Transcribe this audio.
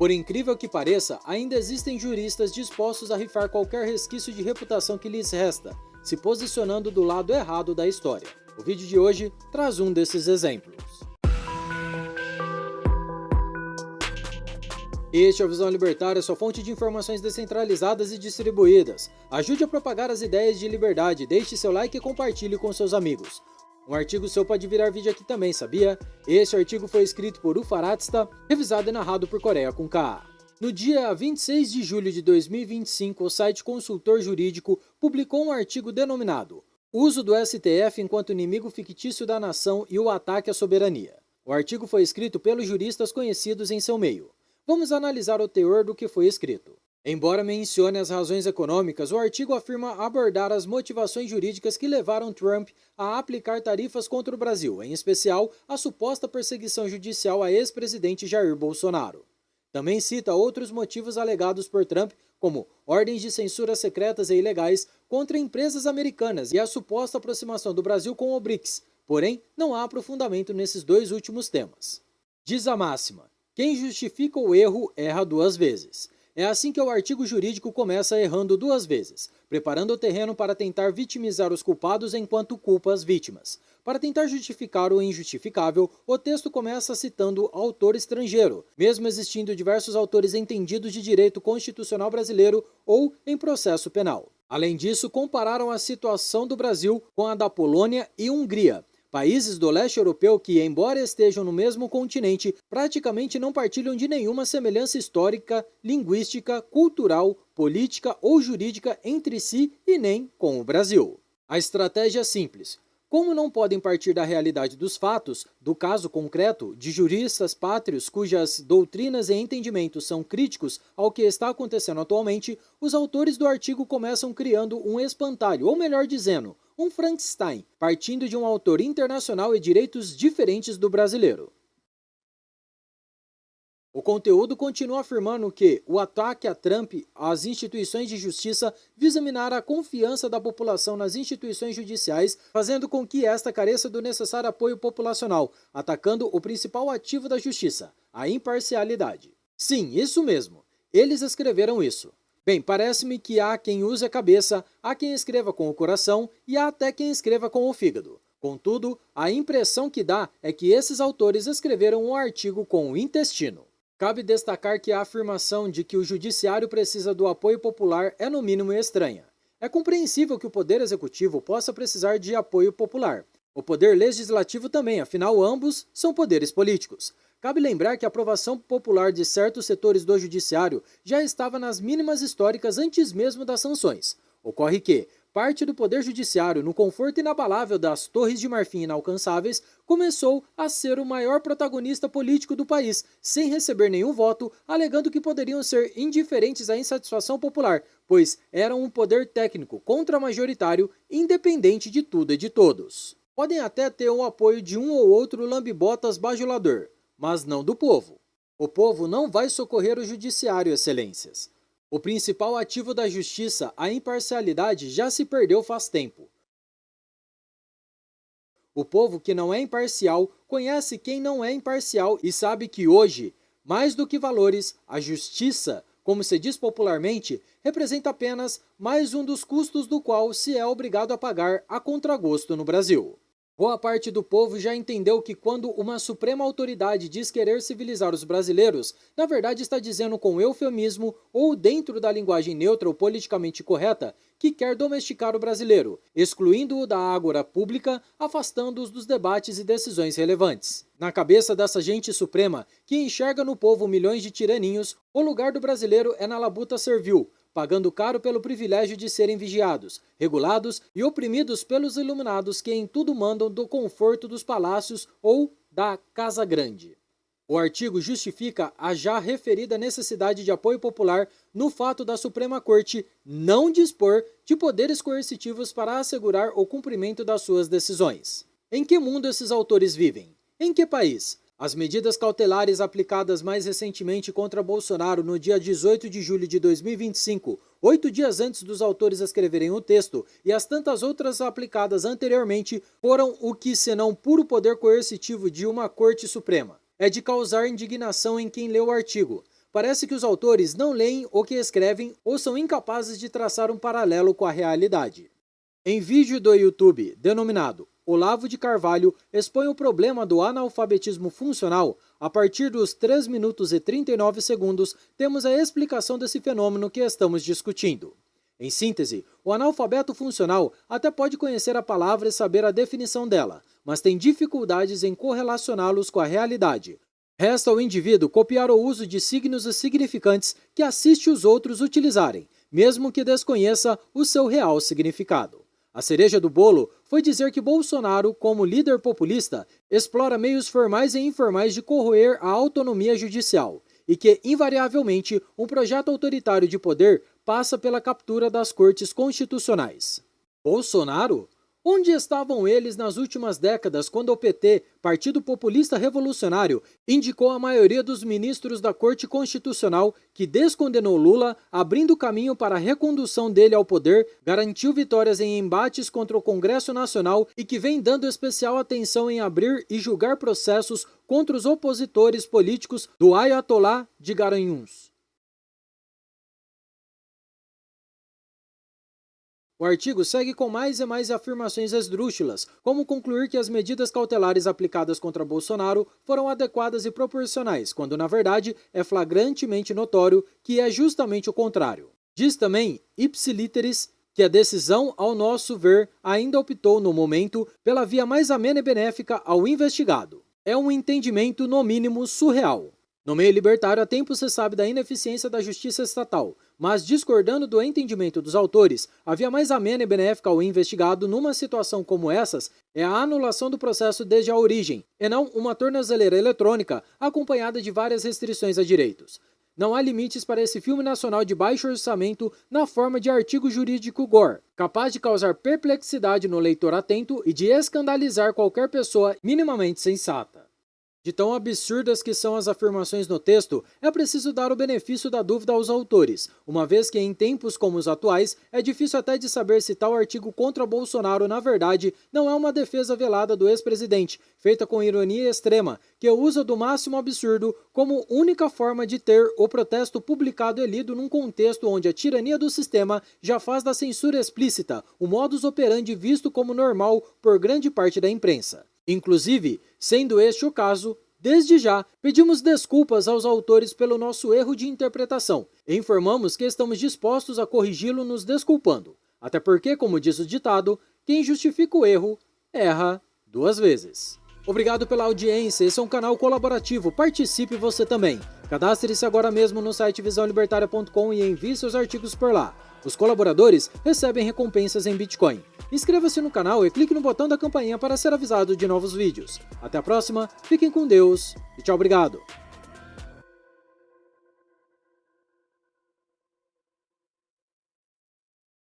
Por incrível que pareça, ainda existem juristas dispostos a rifar qualquer resquício de reputação que lhes resta, se posicionando do lado errado da história. O vídeo de hoje traz um desses exemplos. Este é o Visão Libertária, sua fonte de informações descentralizadas e distribuídas. Ajude a propagar as ideias de liberdade, deixe seu like e compartilhe com seus amigos. Um artigo seu pode virar vídeo aqui também, sabia? Este artigo foi escrito por Ufaratsta, revisado e narrado por Coreia com K. No dia 26 de julho de 2025, o site Consultor Jurídico publicou um artigo denominado Uso do STF enquanto inimigo fictício da nação e o ataque à soberania. O artigo foi escrito pelos juristas conhecidos em seu meio. Vamos analisar o teor do que foi escrito. Embora mencione as razões econômicas, o artigo afirma abordar as motivações jurídicas que levaram Trump a aplicar tarifas contra o Brasil, em especial a suposta perseguição judicial a ex-presidente Jair Bolsonaro. Também cita outros motivos alegados por Trump, como ordens de censura secretas e ilegais contra empresas americanas e a suposta aproximação do Brasil com o BRICS, porém não há aprofundamento nesses dois últimos temas. Diz a máxima: quem justifica o erro erra duas vezes. É assim que o artigo jurídico começa errando duas vezes, preparando o terreno para tentar vitimizar os culpados enquanto culpa as vítimas. Para tentar justificar o injustificável, o texto começa citando autor estrangeiro, mesmo existindo diversos autores entendidos de direito constitucional brasileiro ou em processo penal. Além disso, compararam a situação do Brasil com a da Polônia e Hungria, países do leste europeu que, embora estejam no mesmo continente, praticamente não partilham de nenhuma semelhança histórica, linguística, cultural, política ou jurídica entre si e nem com o Brasil. A estratégia é simples. Como não podem partir da realidade dos fatos, do caso concreto, de juristas pátrios cujas doutrinas e entendimentos são críticos ao que está acontecendo atualmente, os autores do artigo começam criando um espantalho, ou melhor dizendo, um Frankenstein, partindo de um autor internacional e direitos diferentes do brasileiro. O conteúdo continua afirmando que o ataque a Trump às instituições de justiça visa minar a confiança da população nas instituições judiciais, fazendo com que esta careça do necessário apoio populacional, atacando o principal ativo da justiça, a imparcialidade. Sim, isso mesmo. Eles escreveram isso. Bem, parece-me que há quem use a cabeça, há quem escreva com o coração e há até quem escreva com o fígado. Contudo, a impressão que dá é que esses autores escreveram um artigo com o intestino. Cabe destacar que a afirmação de que o judiciário precisa do apoio popular é no mínimo estranha. É compreensível que o poder executivo possa precisar de apoio popular. O poder legislativo também, afinal ambos são poderes políticos. Cabe lembrar que a aprovação popular de certos setores do judiciário já estava nas mínimas históricas antes mesmo das sanções. Ocorre que parte do poder judiciário, no conforto inabalável das Torres de Marfim inalcançáveis, começou a ser o maior protagonista político do país, sem receber nenhum voto, alegando que poderiam ser indiferentes à insatisfação popular, pois eram um poder técnico contra-majoritário, independente de tudo e de todos. Podem até ter o apoio de um ou outro lambibotas bajulador, mas não do povo. O povo não vai socorrer o judiciário, excelências. O principal ativo da justiça, a imparcialidade, já se perdeu faz tempo. O povo que não é imparcial conhece quem não é imparcial e sabe que hoje, mais do que valores, a justiça, como se diz popularmente, representa apenas mais um dos custos do qual se é obrigado a pagar a contragosto no Brasil. Boa parte do povo já entendeu que quando uma suprema autoridade diz querer civilizar os brasileiros, na verdade está dizendo com eufemismo ou dentro da linguagem neutra ou politicamente correta que quer domesticar o brasileiro, excluindo-o da ágora pública, afastando-os dos debates e decisões relevantes. Na cabeça dessa gente suprema, que enxerga no povo milhões de tiraninhos, o lugar do brasileiro é na labuta servil, pagando caro pelo privilégio de serem vigiados, regulados e oprimidos pelos iluminados que em tudo mandam do conforto dos palácios ou da Casa Grande. O artigo justifica a já referida necessidade de apoio popular no fato da Suprema Corte não dispor de poderes coercitivos para assegurar o cumprimento das suas decisões. Em que mundo esses autores vivem? Em que país? As medidas cautelares aplicadas mais recentemente contra Bolsonaro no dia 18 de julho de 2025, 8 dias antes dos autores escreverem o texto, e as tantas outras aplicadas anteriormente, foram o que senão puro poder coercitivo de uma Corte Suprema. É de causar indignação em quem lê o artigo. Parece que os autores não leem o que escrevem ou são incapazes de traçar um paralelo com a realidade. Em vídeo do YouTube, denominado Olavo de Carvalho expõe o problema do analfabetismo funcional, a partir dos 3 minutos e 39 segundos, temos a explicação desse fenômeno que estamos discutindo. Em síntese, o analfabeto funcional até pode conhecer a palavra e saber a definição dela, mas tem dificuldades em correlacioná-los com a realidade. Resta ao indivíduo copiar o uso de signos e significantes que assiste os outros utilizarem, mesmo que desconheça o seu real significado. A cereja do bolo foi dizer que Bolsonaro, como líder populista, explora meios formais e informais de corroer a autonomia judicial e que, invariavelmente, um projeto autoritário de poder passa pela captura das cortes constitucionais. Bolsonaro? Onde estavam eles nas últimas décadas quando o PT, Partido Populista Revolucionário, indicou a maioria dos ministros da Corte Constitucional que descondenou Lula, abrindo caminho para a recondução dele ao poder, garantiu vitórias em embates contra o Congresso Nacional e que vem dando especial atenção em abrir e julgar processos contra os opositores políticos do Ayatollah de Garanhuns? O artigo segue com mais e mais afirmações esdrúxulas, como concluir que as medidas cautelares aplicadas contra Bolsonaro foram adequadas e proporcionais, quando na verdade é flagrantemente notório que é justamente o contrário. Diz também, ipsiliteris, que a decisão, ao nosso ver, ainda optou no momento pela via mais amena e benéfica ao investigado. É um entendimento, no mínimo, surreal. No meio libertário, há tempo se sabe da ineficiência da justiça estatal, mas discordando do entendimento dos autores, a via mais amena e benéfica ao investigado numa situação como essas é a anulação do processo desde a origem, e não uma tornozeleira eletrônica acompanhada de várias restrições a direitos. Não há limites para esse filme nacional de baixo orçamento na forma de artigo jurídico gore, capaz de causar perplexidade no leitor atento e de escandalizar qualquer pessoa minimamente sensata. De tão absurdas que são as afirmações no texto, é preciso dar o benefício da dúvida aos autores, uma vez que em tempos como os atuais, é difícil até de saber se tal artigo contra Bolsonaro, na verdade, não é uma defesa velada do ex-presidente, feita com ironia extrema, que usa do máximo absurdo como única forma de ter o protesto publicado e lido num contexto onde a tirania do sistema já faz da censura explícita o modus operandi visto como normal por grande parte da imprensa. Inclusive, sendo este o caso, desde já pedimos desculpas aos autores pelo nosso erro de interpretação e informamos que estamos dispostos a corrigi-lo nos desculpando. Até porque, como diz o ditado, quem justifica o erro, erra 2 vezes. Obrigado pela audiência, esse é um canal colaborativo, participe você também. Cadastre-se agora mesmo no site visãolibertaria.com e envie seus artigos por lá. Os colaboradores recebem recompensas em Bitcoin. Inscreva-se no canal e clique no botão da campainha para ser avisado de novos vídeos. Até a próxima, fiquem com Deus e tchau, obrigado!